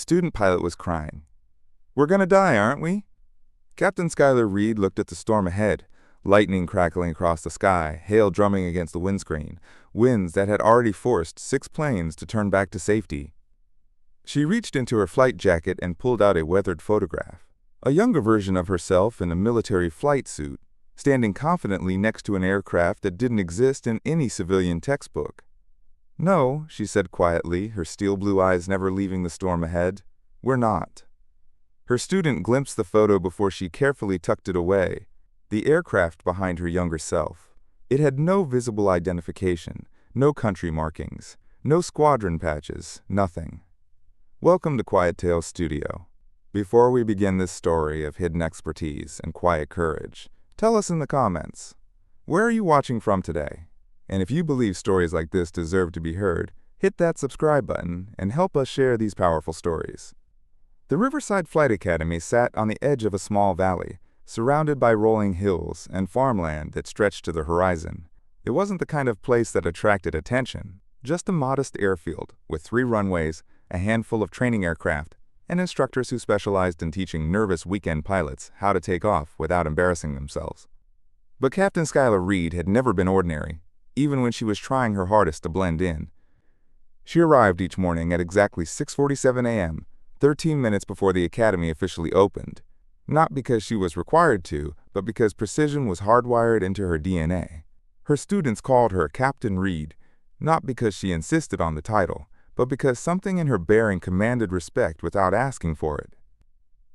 Student pilot was crying. "We're gonna die, aren't we?" Captain Schuyler Reed looked at the storm ahead, lightning crackling across the sky, hail drumming against the windscreen, winds that had already forced 6 planes to turn back to safety. She reached into her flight jacket and pulled out a weathered photograph. A younger version of herself in a military flight suit, standing confidently next to an aircraft that didn't exist in any civilian textbook. "No," she said quietly, her steel blue eyes never leaving the storm ahead. "We're not." Her student glimpsed the photo before she carefully tucked it away, the aircraft behind her younger self. It had no visible identification, no country markings, no squadron patches, nothing. Welcome to Quiet Tales Studio. Before we begin this story of hidden expertise and quiet courage, tell us in the comments, where are you watching from today? And if you believe stories like this deserve to be heard, hit that subscribe button and help us share these powerful stories. The Riverside Flight Academy sat on the edge of a small valley, surrounded by rolling hills and farmland that stretched to the horizon. It wasn't the kind of place that attracted attention, just a modest airfield with 3 runways, a handful of training aircraft, and instructors who specialized in teaching nervous weekend pilots how to take off without embarrassing themselves. But Captain Schuyler Reed had never been ordinary, even when she was trying her hardest to blend in. She arrived each morning at exactly 6:47 a.m., 13 minutes before the academy officially opened, not because she was required to, but because precision was hardwired into her DNA. Her students called her Captain Reed, not because she insisted on the title, but because something in her bearing commanded respect without asking for it.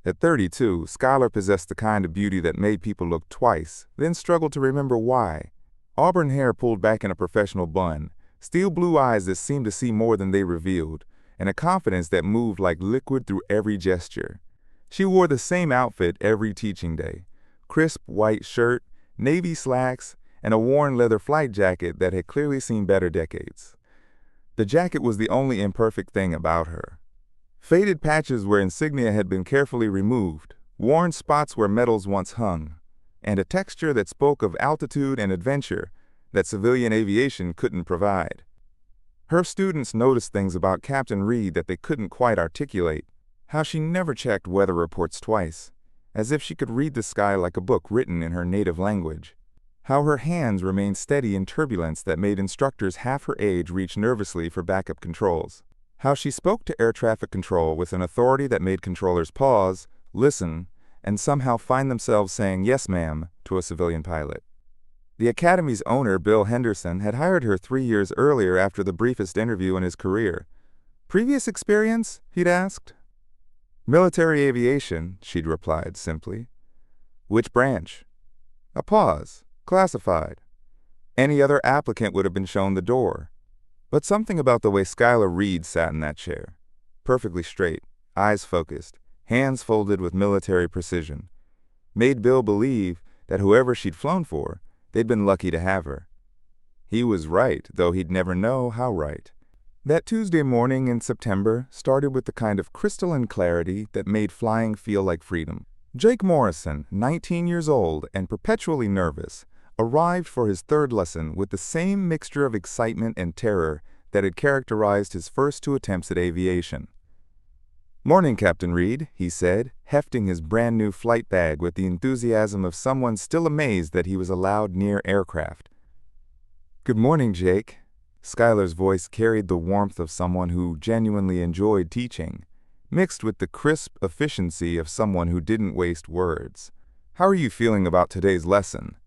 At 32, Schuyler possessed the kind of beauty that made people look twice, then struggle to remember why. Auburn hair pulled back in a professional bun, steel blue eyes that seemed to see more than they revealed, and a confidence that moved like liquid through every gesture. She wore the same outfit every teaching day: crisp white shirt, navy slacks, and a worn leather flight jacket that had clearly seen better decades. The jacket was the only imperfect thing about her. Faded patches where insignia had been carefully removed, worn spots where medals once hung, and a texture that spoke of altitude and adventure that civilian aviation couldn't provide. Her students noticed things about Captain Reed that they couldn't quite articulate: how she never checked weather reports twice, as if she could read the sky like a book written in her native language; how her hands remained steady in turbulence that made instructors half her age reach nervously for backup controls; how she spoke to air traffic control with an authority that made controllers pause, listen, and somehow find themselves saying "yes, ma'am" to a civilian pilot. The Academy's owner, Bill Henderson, had hired her 3 years earlier after the briefest interview in his career. "Previous experience?" he'd asked. "Military aviation," she'd replied simply. "Which branch?" A pause. "Classified." Any other applicant would have been shown the door. But something about the way Schuyler Reed sat in that chair, perfectly straight, eyes focused, hands folded with military precision, made Bill believe that whoever she'd flown for, they'd been lucky to have her. He was right, though he'd never know how right. That Tuesday morning in September started with the kind of crystalline clarity that made flying feel like freedom. Jake Morrison, 19 years old and perpetually nervous, arrived for his 3rd lesson with the same mixture of excitement and terror that had characterized his first 2 attempts at aviation. "Morning, Captain Reed," he said, hefting his brand-new flight bag with the enthusiasm of someone still amazed that he was allowed near aircraft. "Good morning, Jake." Schuyler's voice carried the warmth of someone who genuinely enjoyed teaching, mixed with the crisp efficiency of someone who didn't waste words. "How are you feeling about today's lesson?"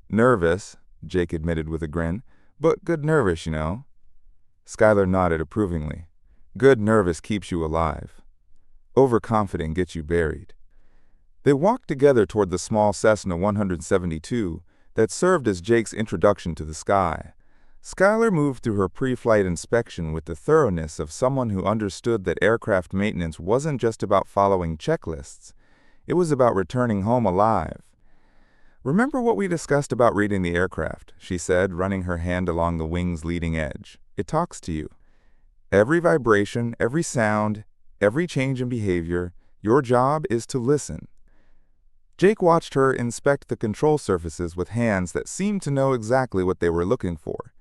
"Nervous," Jake admitted with a grin, "but good nervous, you know." Schuyler nodded approvingly. "Good nervous keeps you alive. Overconfident gets you buried." They walked together toward the small Cessna 172 that served as Jake's introduction to the sky. Schuyler moved through her pre-flight inspection with the thoroughness of someone who understood that aircraft maintenance wasn't just about following checklists. It was about returning home alive. "Remember what we discussed about reading the aircraft," she said, running her hand along the wing's leading edge. "It talks to you. Every vibration, every sound, every change in behavior, your job is to listen." Jake watched her inspect the control surfaces with hands that seemed to know exactly what they were looking for.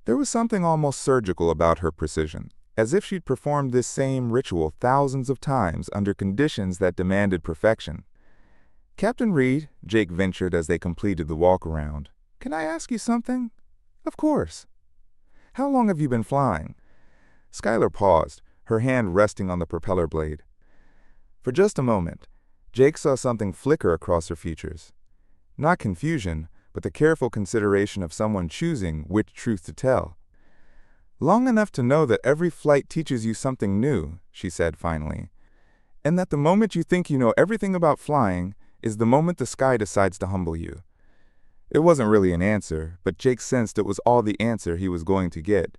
There was something almost surgical about her precision, as if she'd performed this same ritual thousands of times under conditions that demanded perfection. "Captain Reed," Jake ventured as they completed the walk-around, "can I ask you something?" "Of course." "How long have you been flying?" Skylar paused, her hand resting on the propeller blade. For just a moment, Jake saw something flicker across her features. Not confusion, but the careful consideration of someone choosing which truth to tell. "Long enough to know that every flight teaches you something new," she said finally, "and that the moment you think you know everything about flying is the moment the sky decides to humble you." It wasn't really an answer, but Jake sensed it was all the answer he was going to get.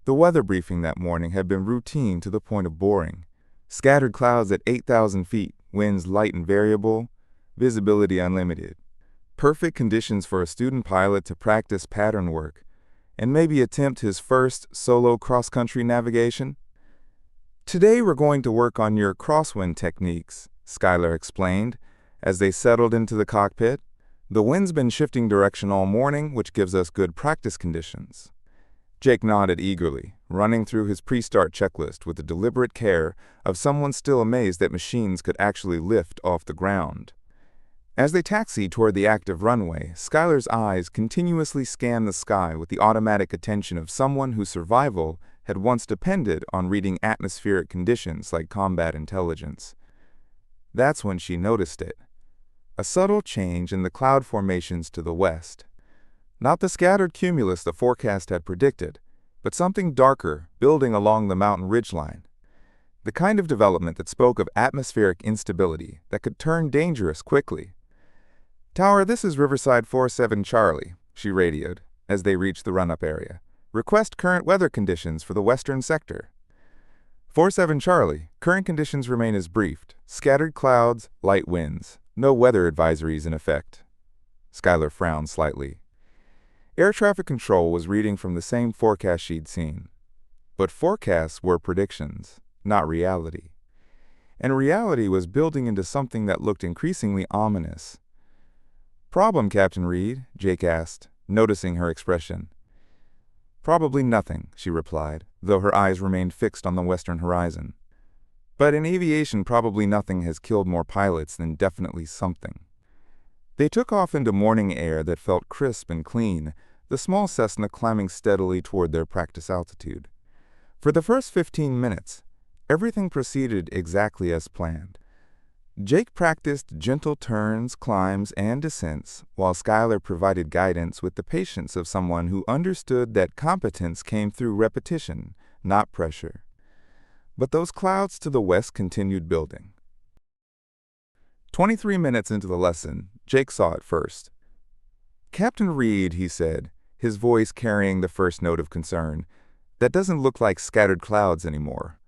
The weather briefing that morning had been routine to the point of boring. Scattered clouds at 8,000 feet, winds light and variable, visibility unlimited. Perfect conditions for a student pilot to practice pattern work and maybe attempt his first solo cross-country navigation. "Today we're going to work on your crosswind techniques," Skylar explained as they settled into the cockpit. "The wind's been shifting direction all morning, which gives us good practice conditions." Jake nodded eagerly, running through his pre-start checklist with the deliberate care of someone still amazed that machines could actually lift off the ground. As they taxied toward the active runway, Skylar's eyes continuously scanned the sky with the automatic attention of someone whose survival had once depended on reading atmospheric conditions like combat intelligence. That's when she noticed it. A subtle change in the cloud formations to the west. Not the scattered cumulus the forecast had predicted, but something darker building along the mountain ridgeline. The kind of development that spoke of atmospheric instability that could turn dangerous quickly. "Tower, this is Riverside 47 Charlie," she radioed as they reached the run-up area. "Request current weather conditions for the western sector." 47 Charlie, current conditions remain as briefed. Scattered clouds, light winds. No weather advisories in effect. Skylar frowned slightly. Air traffic control was reading from the same forecast she'd seen. But forecasts were predictions, not reality. And reality was building into something that looked increasingly ominous. "Problem, Captain Reed?" Jake asked, noticing her expression. "Probably nothing," she replied, though her eyes remained fixed on the western horizon. "But in aviation, probably nothing has killed more pilots than definitely something." They took off into morning air that felt crisp and clean, the small Cessna climbing steadily toward their practice altitude. For the first 15 minutes, everything proceeded exactly as planned. Jake practiced gentle turns, climbs, and descents, while Skylar provided guidance with the patience of someone who understood that competence came through repetition, not pressure. But those clouds to the west continued building. 23 minutes into the lesson, Jake saw it first. "Captain Reed," he said, his voice carrying the first note of concern, "that doesn't look like scattered clouds anymore."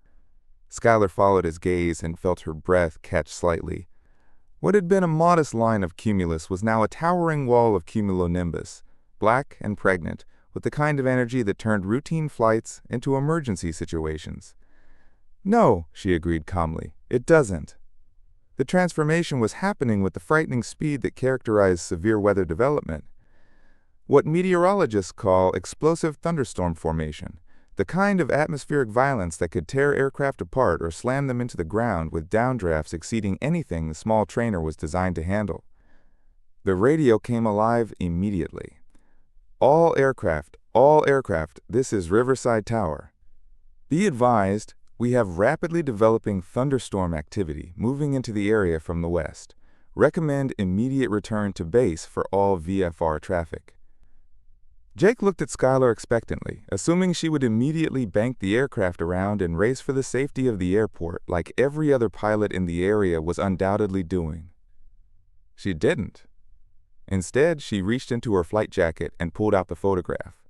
Skylar followed his gaze and felt her breath catch slightly. What had been a modest line of cumulus was now a towering wall of cumulonimbus, black and pregnant, with the kind of energy that turned routine flights into emergency situations. "No," she agreed calmly, "it doesn't." The transformation was happening with the frightening speed that characterized severe weather development. What meteorologists call explosive thunderstorm formation, the kind of atmospheric violence that could tear aircraft apart or slam them into the ground with downdrafts exceeding anything the small trainer was designed to handle. The radio came alive immediately. All aircraft, this is Riverside Tower. Be advised, we have rapidly developing thunderstorm activity moving into the area from the west. Recommend immediate return to base for all VFR traffic." Jake looked at Skylar expectantly, assuming she would immediately bank the aircraft around and race for the safety of the airport like every other pilot in the area was undoubtedly doing. She didn't. Instead, she reached into her flight jacket and pulled out the photograph.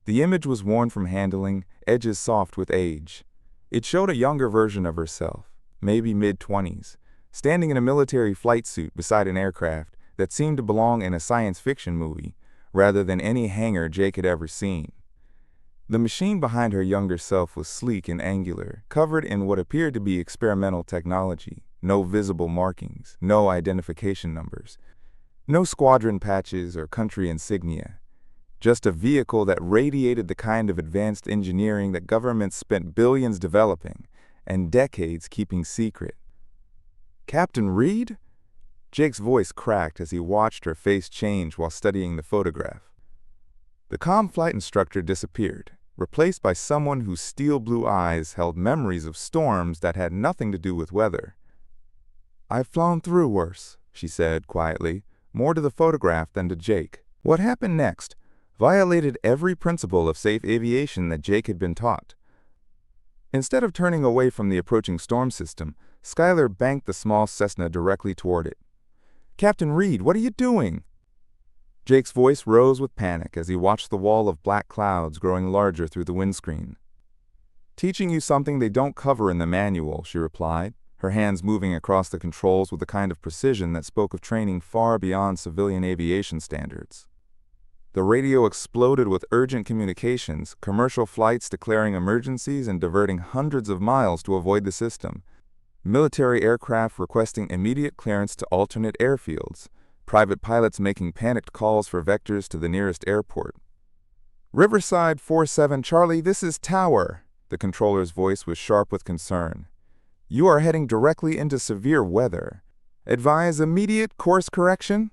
The image was worn from handling, edges soft with age. It showed a younger version of herself, maybe mid-20s, standing in a military flight suit beside an aircraft that seemed to belong in a science fiction movie, rather than any hangar Jake had ever seen. The machine behind her younger self was sleek and angular, covered in what appeared to be experimental technology. No visible markings, no identification numbers, no squadron patches or country insignia. just a vehicle that radiated the kind of advanced engineering that governments spent billions developing and decades keeping secret. Captain Reed? Jake's voice cracked as he watched her face change while studying the photograph. The calm flight instructor disappeared, replaced by someone whose steel blue eyes held memories of storms that had nothing to do with weather. "I've flown through worse," she said quietly, more to the photograph than to Jake. What happened next violated every principle of safe aviation that Jake had been taught. Instead of turning away from the approaching storm system, Schuyler banked the small Cessna directly toward it. "Captain Reed, what are you doing?" Jake's voice rose with panic as he watched the wall of black clouds growing larger through the windscreen. "Teaching you something they don't cover in the manual," she replied, her hands moving across the controls with a kind of precision that spoke of training far beyond civilian aviation standards. The radio exploded with urgent communications, commercial flights declaring emergencies and diverting hundreds of miles to avoid the system, military aircraft requesting immediate clearance to alternate airfields, private pilots making panicked calls for vectors to the nearest airport. "Riverside 47 Charlie, this is Tower." The controller's voice was sharp with concern. "You are heading directly into severe weather. Advise immediate course correction."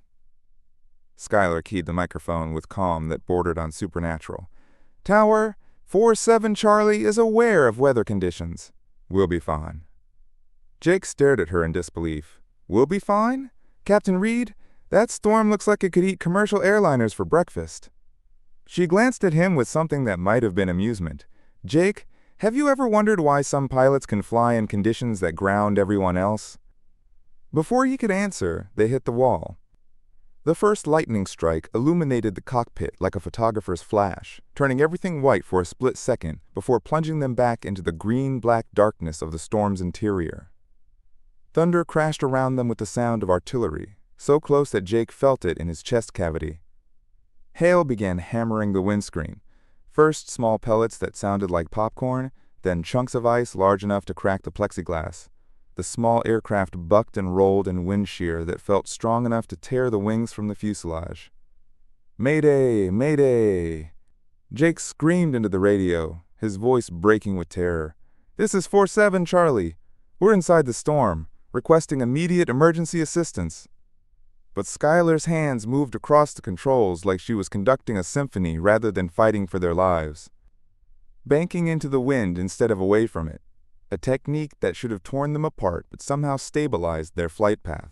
Schuyler keyed the microphone with calm that bordered on supernatural. "Tower 47 Charlie is aware of weather conditions. We'll be fine." Jake stared at her in disbelief. "We'll be fine? Captain Reed, that storm looks like it could eat commercial airliners for breakfast." She glanced at him with something that might have been amusement. "Jake, have you ever wondered why some pilots can fly in conditions that ground everyone else?" Before he could answer, they hit the wall. The first lightning strike illuminated the cockpit like a photographer's flash, turning everything white for a split second before plunging them back into the green-black darkness of the storm's interior. Thunder crashed around them with the sound of artillery, so close that Jake felt it in his chest cavity. Hail began hammering the windscreen, first small pellets that sounded like popcorn, then chunks of ice large enough to crack the plexiglass. The small aircraft bucked and rolled in wind shear that felt strong enough to tear the wings from the fuselage. "Mayday! Mayday!" Jake screamed into the radio, his voice breaking with terror. "This is 47 Charlie. We're inside the storm, requesting immediate emergency assistance." But Schuyler's hands moved across the controls like she was conducting a symphony rather than fighting for their lives. Banking into the wind instead of away from it, a technique that should have torn them apart but somehow stabilized their flight path.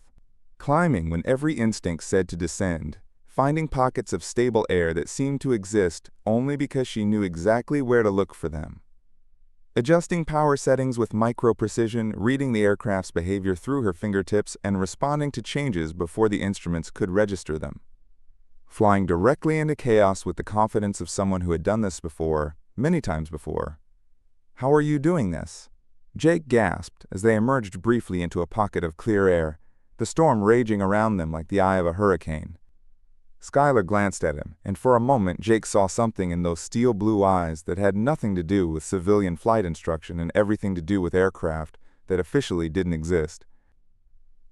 Climbing when every instinct said to descend, finding pockets of stable air that seemed to exist only because she knew exactly where to look for them. Adjusting power settings with micro-precision, reading the aircraft's behavior through her fingertips and responding to changes before the instruments could register them. Flying directly into chaos with the confidence of someone who had done this before, many times before. "How are you doing this?" Jake gasped as they emerged briefly into a pocket of clear air, the storm raging around them like the eye of a hurricane. Schuyler glanced at him, and for a moment Jake saw something in those steel blue eyes that had nothing to do with civilian flight instruction and everything to do with aircraft that officially didn't exist.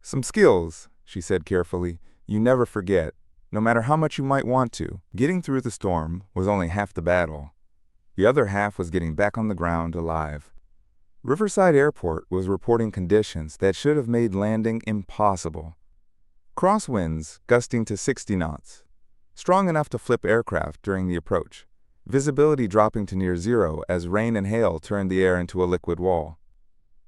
"Some skills," she said carefully, "you never forget, no matter how much you might want to." Getting through the storm was only half the battle. The other half was getting back on the ground alive. Riverside Airport was reporting conditions that should have made landing impossible. Crosswinds gusting to 60 knots, strong enough to flip aircraft during the approach, visibility dropping to near zero as rain and hail turned the air into a liquid wall.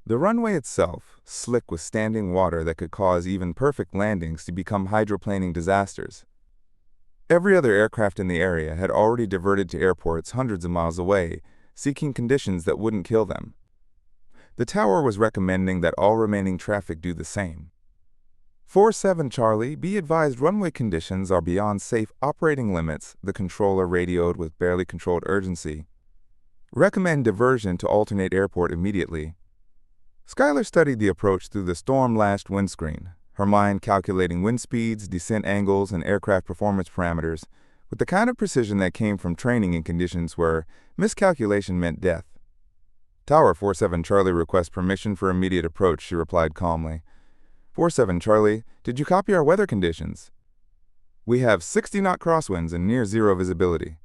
The runway itself, slick with standing water that could cause even perfect landings to become hydroplaning disasters. Every other aircraft in the area had already diverted to airports hundreds of miles away, seeking conditions that wouldn't kill them. The tower was recommending that all remaining traffic do the same. 47 Charlie, be advised runway conditions are beyond safe operating limits, the controller radioed with barely controlled urgency. Recommend diversion to alternate airport immediately. Schuyler studied the approach through the storm-lashed windscreen, her mind calculating wind speeds, descent angles, and aircraft performance parameters, with the kind of precision that came from training in conditions where miscalculation meant death. "Tower 47 Charlie requests permission for immediate approach," she replied calmly. 47 Charlie, did you copy our weather conditions?" We have 60-knot crosswinds and near-zero visibility.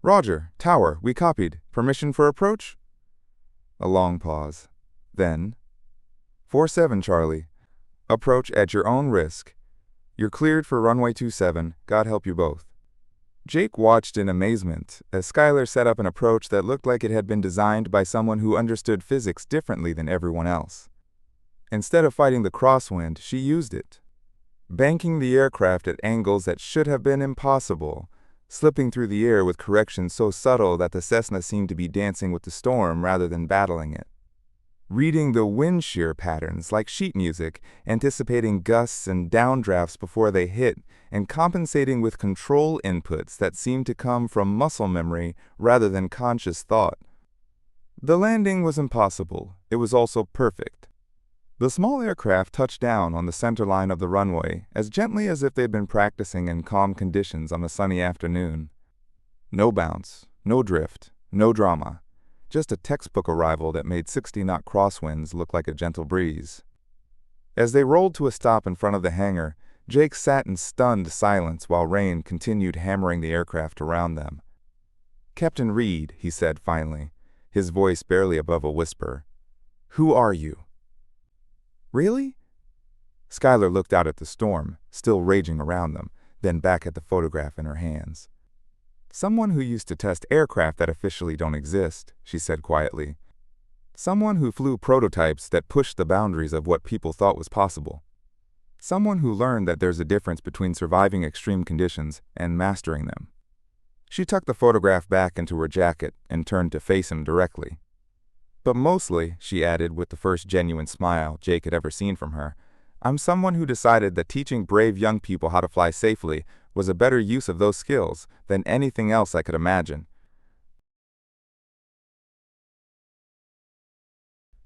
Roger, tower, we copied. Permission for approach? A long pause. Then, 47 Charlie. Approach at your own risk. You're cleared for runway 27. God help you both. Jake watched in amazement as Skylar set up an approach that looked like it had been designed by someone who understood physics differently than everyone else. Instead of fighting the crosswind, she used it, banking the aircraft at angles that should have been impossible, slipping through the air with corrections so subtle that the Cessna seemed to be dancing with the storm rather than battling it. Reading the wind shear patterns like sheet music, anticipating gusts and downdrafts before they hit, and compensating with control inputs that seemed to come from muscle memory rather than conscious thought. The landing was impossible. It was also perfect. The small aircraft touched down on the center line of the runway as gently as if they'd been practicing in calm conditions on a sunny afternoon. No bounce, no drift, no drama. Just a textbook arrival that made 60-knot crosswinds look like a gentle breeze. As they rolled to a stop in front of the hangar, Jake sat in stunned silence while rain continued hammering the aircraft around them. "Captain Reed," he said finally, his voice barely above a whisper. "Who are you?" "Really?" Skylar looked out at the storm, still raging around them, then back at the photograph in her hands. "Someone who used to test aircraft that officially don't exist," she said quietly. "Someone who flew prototypes that pushed the boundaries of what people thought was possible. Someone who learned that there's a difference between surviving extreme conditions and mastering them." She tucked the photograph back into her jacket and turned to face him directly. "But mostly," she added with the first genuine smile Jake had ever seen from her, "I'm someone who decided that teaching brave young people how to fly safely was a better use of those skills than anything else I could imagine."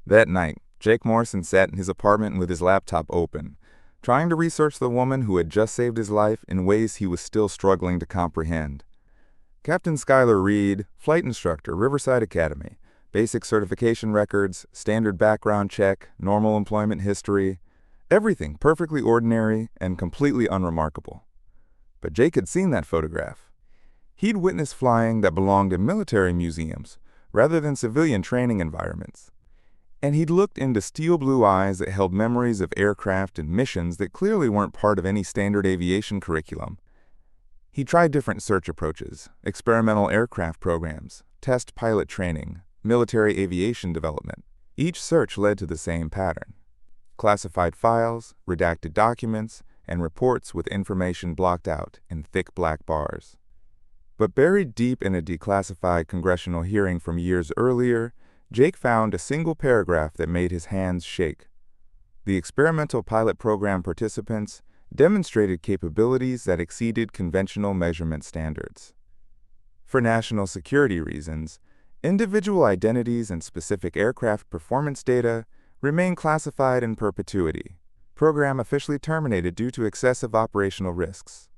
That night, Jake Morrison sat in his apartment with his laptop open, trying to research the woman who had just saved his life in ways he was still struggling to comprehend. Captain Skylar Reed, flight instructor, Riverside Academy, basic certification records, standard background check, normal employment history, everything perfectly ordinary and completely unremarkable. But Jake had seen that photograph. He'd witnessed flying that belonged in military museums rather than civilian training environments. And he'd looked into steel blue eyes that held memories of aircraft and missions that clearly weren't part of any standard aviation curriculum. He tried different search approaches, experimental aircraft programs, test pilot training, military aviation development. Each search led to the same pattern: classified files, redacted documents, and reports with information blocked out in thick black bars. But buried deep in a declassified congressional hearing from years earlier, Jake found a single paragraph that made his hands shake. The experimental pilot program participants demonstrated capabilities that exceeded conventional measurement standards. For national security reasons, individual identities and specific aircraft performance data remain classified in perpetuity. Program officially terminated due to excessive operational risks.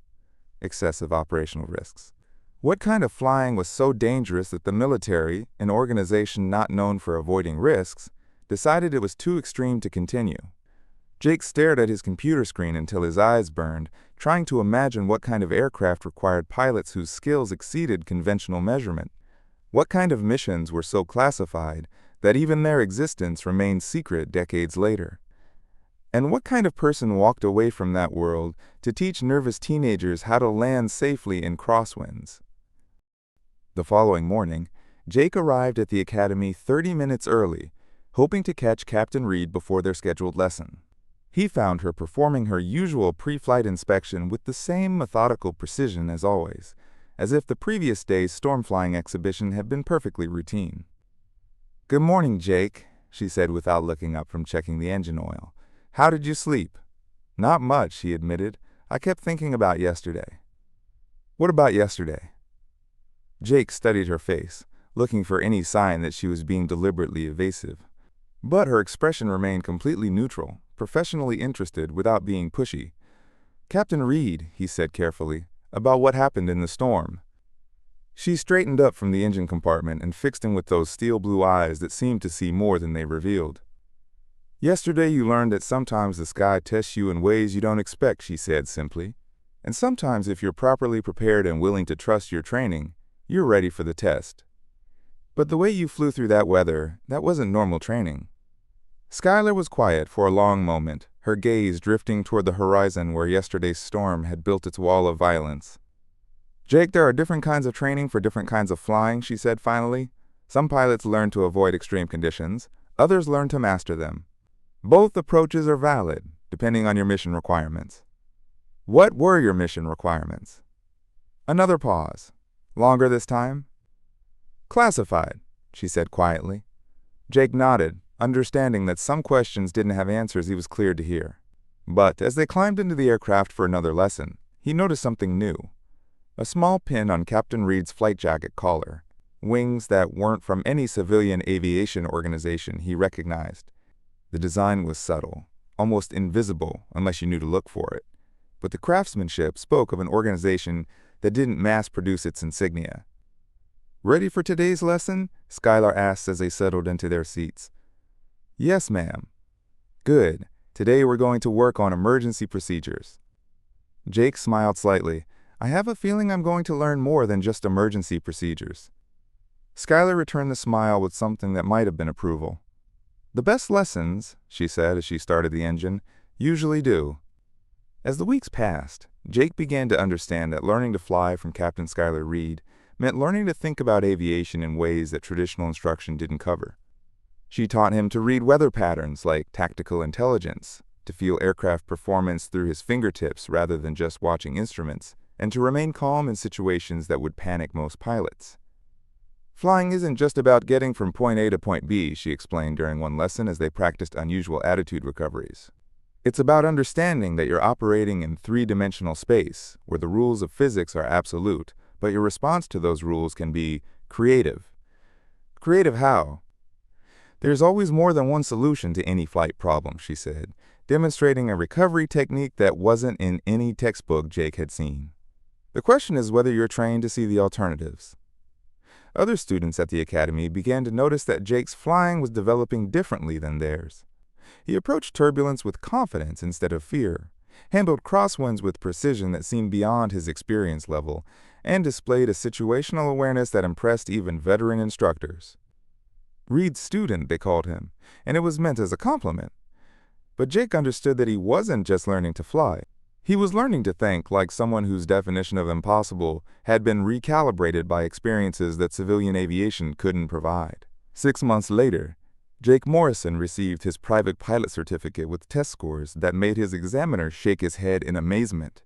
Excessive operational risks. What kind of flying was so dangerous that the military, an organization not known for avoiding risks, decided it was too extreme to continue? Jake stared at his computer screen until his eyes burned, trying to imagine what kind of aircraft required pilots whose skills exceeded conventional measurement. What kind of missions were so classified that even their existence remained secret decades later? And what kind of person walked away from that world to teach nervous teenagers how to land safely in crosswinds? The following morning, Jake arrived at the academy 30 minutes early, hoping to catch Captain Reed before their scheduled lesson. He found her performing her usual pre-flight inspection with the same methodical precision as always, as if the previous day's storm flying exhibition had been perfectly routine. "Good morning, Jake," she said without looking up from checking the engine oil. "How did you sleep?" "Not much," he admitted. "I kept thinking about yesterday." "What about yesterday?" Jake studied her face, looking for any sign that she was being deliberately evasive. But her expression remained completely neutral, professionally interested without being pushy. "Captain Reed," he said carefully, "about what happened in the storm." She straightened up from the engine compartment and fixed him with those steel blue eyes that seemed to see more than they revealed. "Yesterday you learned that sometimes the sky tests you in ways you don't expect," she said simply. And sometimes if you're properly prepared and willing to trust your training, you're ready for the test. But the way you flew through that weather, that wasn't normal training. Skylar was quiet for a long moment, her gaze drifting toward the horizon where yesterday's storm had built its wall of violence. Jake, there are different kinds of training for different kinds of flying, she said finally. Some pilots learn to avoid extreme conditions, others learn to master them. Both approaches are valid, depending on your mission requirements. What were your mission requirements? Another pause. Longer this time? Classified, she said quietly. Jake nodded, understanding that some questions didn't have answers he was cleared to hear. But as they climbed into the aircraft for another lesson, he noticed something new. A small pin on Captain Reed's flight jacket collar, wings that weren't from any civilian aviation organization he recognized. The design was subtle, almost invisible unless you knew to look for it, but the craftsmanship spoke of an organization that didn't mass-produce its insignia. "Ready for today's lesson?" Skylar asked as they settled into their seats. "Yes, ma'am." "Good. Today we're going to work on emergency procedures." Jake smiled slightly. "I have a feeling I'm going to learn more than just emergency procedures." Skylar returned the smile with something that might have been approval. "The best lessons," she said as she started the engine, "usually do." As the weeks passed, Jake began to understand that learning to fly from Captain Skylar Reed meant learning to think about aviation in ways that traditional instruction didn't cover. She taught him to read weather patterns like tactical intelligence, to feel aircraft performance through his fingertips rather than just watching instruments, and to remain calm in situations that would panic most pilots. "Flying isn't just about getting from point A to point B," she explained during one lesson as they practiced unusual attitude recoveries. "It's about understanding that you're operating in three-dimensional space, where the rules of physics are absolute, but your response to those rules can be creative." "Creative how?" "There's always more than one solution to any flight problem," she said, demonstrating a recovery technique that wasn't in any textbook Jake had seen. "The question is whether you're trained to see the alternatives." Other students at the academy began to notice that Jake's flying was developing differently than theirs. He approached turbulence with confidence instead of fear, handled crosswinds with precision that seemed beyond his experience level, and displayed a situational awareness that impressed even veteran instructors. Reed's student, they called him, and it was meant as a compliment. But Jake understood that he wasn't just learning to fly. He was learning to think like someone whose definition of impossible had been recalibrated by experiences that civilian aviation couldn't provide. 6 months later, Jake Morrison received his private pilot certificate with test scores that made his examiner shake his head in amazement.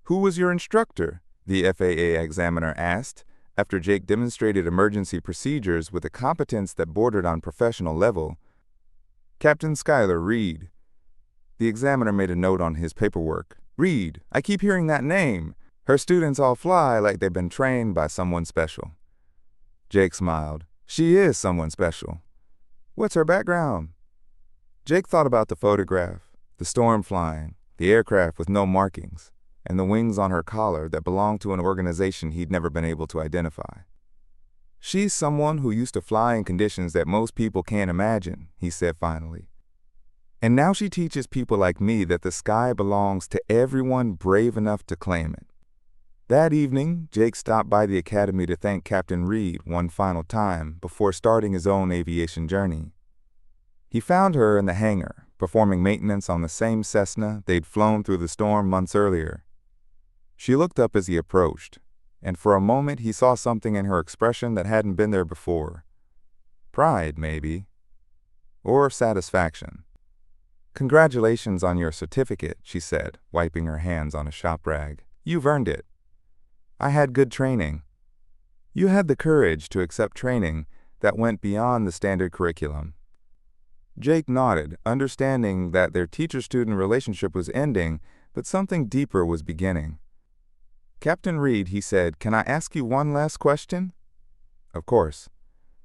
"Who was your instructor?" the FAA examiner asked, after Jake demonstrated emergency procedures with a competence that bordered on professional level. "Captain Skylar Reed." The examiner made a note on his paperwork. "Reed, I keep hearing that name. Her students all fly like they've been trained by someone special." Jake smiled. "She is someone special." "What's her background?" Jake thought about the photograph, the storm flying, the aircraft with no markings, and the wings on her collar that belonged to an organization he'd never been able to identify. "She's someone who used to fly in conditions that most people can't imagine," he said finally. "And now she teaches people like me that the sky belongs to everyone brave enough to claim it." That evening, Jake stopped by the academy to thank Captain Reed one final time before starting his own aviation journey. He found her in the hangar, performing maintenance on the same Cessna they'd flown through the storm months earlier. She looked up as he approached, and for a moment he saw something in her expression that hadn't been there before. Pride, maybe. Or satisfaction. "Congratulations on your certificate," she said, wiping her hands on a shop rag. "You've earned it." "I had good training." "You had the courage to accept training that went beyond the standard curriculum." Jake nodded, understanding that their teacher-student relationship was ending, but something deeper was beginning. "Captain Reed," he said, "can I ask you one last question?" "Of course."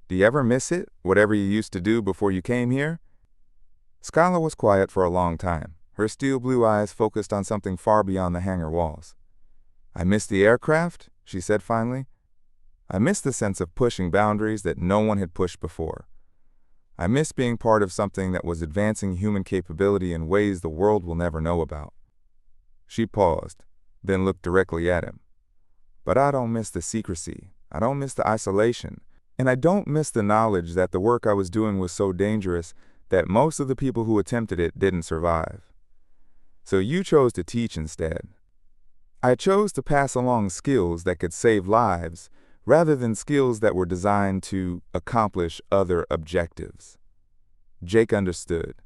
"Do you ever miss it, whatever you used to do before you came here?" Skylar was quiet for a long time, her steel blue eyes focused on something far beyond the hangar walls. "I miss the aircraft," she said finally. "I miss the sense of pushing boundaries that no one had pushed before. I miss being part of something that was advancing human capability in ways the world will never know about." She paused, then looked directly at him. But I don't miss the secrecy. I don't miss the isolation. And I don't miss the knowledge that the work I was doing was so dangerous that most of the people who attempted it didn't survive. So you chose to teach instead. I chose to pass along skills that could save lives rather than skills that were designed to accomplish other objectives. Jake understood.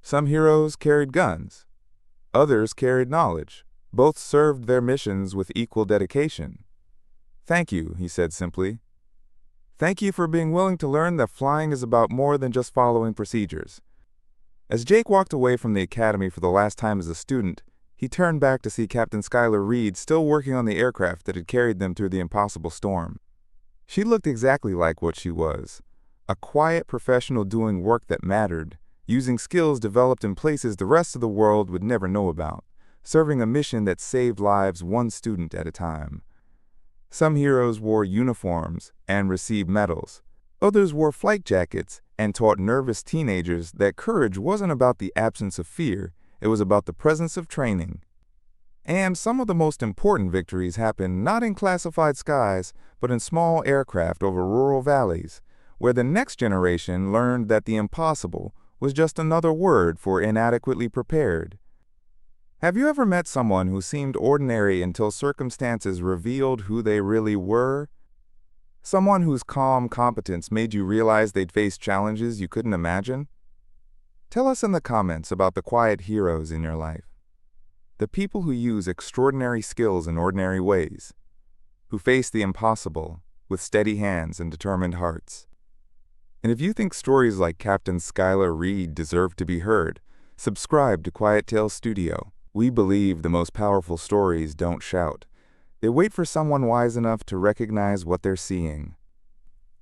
Some heroes carried guns. Others carried knowledge. Both served their missions with equal dedication. Thank you, he said simply. Thank you for being willing to learn that flying is about more than just following procedures. As Jake walked away from the academy for the last time as a student, he turned back to see Captain Skylar Reed still working on the aircraft that had carried them through the impossible storm. She looked exactly like what she was, a quiet professional doing work that mattered, using skills developed in places the rest of the world would never know about, serving a mission that saved lives one student at a time. Some heroes wore uniforms and received medals. Others wore flight jackets and taught nervous teenagers that courage wasn't about the absence of fear, it was about the presence of training. And some of the most important victories happened not in classified skies, but in small aircraft over rural valleys, where the next generation learned that the impossible was just another word for inadequately prepared. Have you ever met someone who seemed ordinary until circumstances revealed who they really were? Someone whose calm competence made you realize they'd faced challenges you couldn't imagine? Tell us in the comments about the quiet heroes in your life. The people who use extraordinary skills in ordinary ways, who face the impossible with steady hands and determined hearts. And if you think stories like Captain Skylar Reed deserve to be heard, subscribe to Quiet Tales Studio. We believe the most powerful stories don't shout. They wait for someone wise enough to recognize what they're seeing.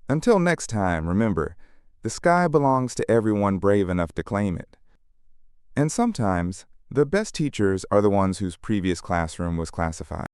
Until next time, remember, the sky belongs to everyone brave enough to claim it. And sometimes, the best teachers are the ones whose previous classroom was classified.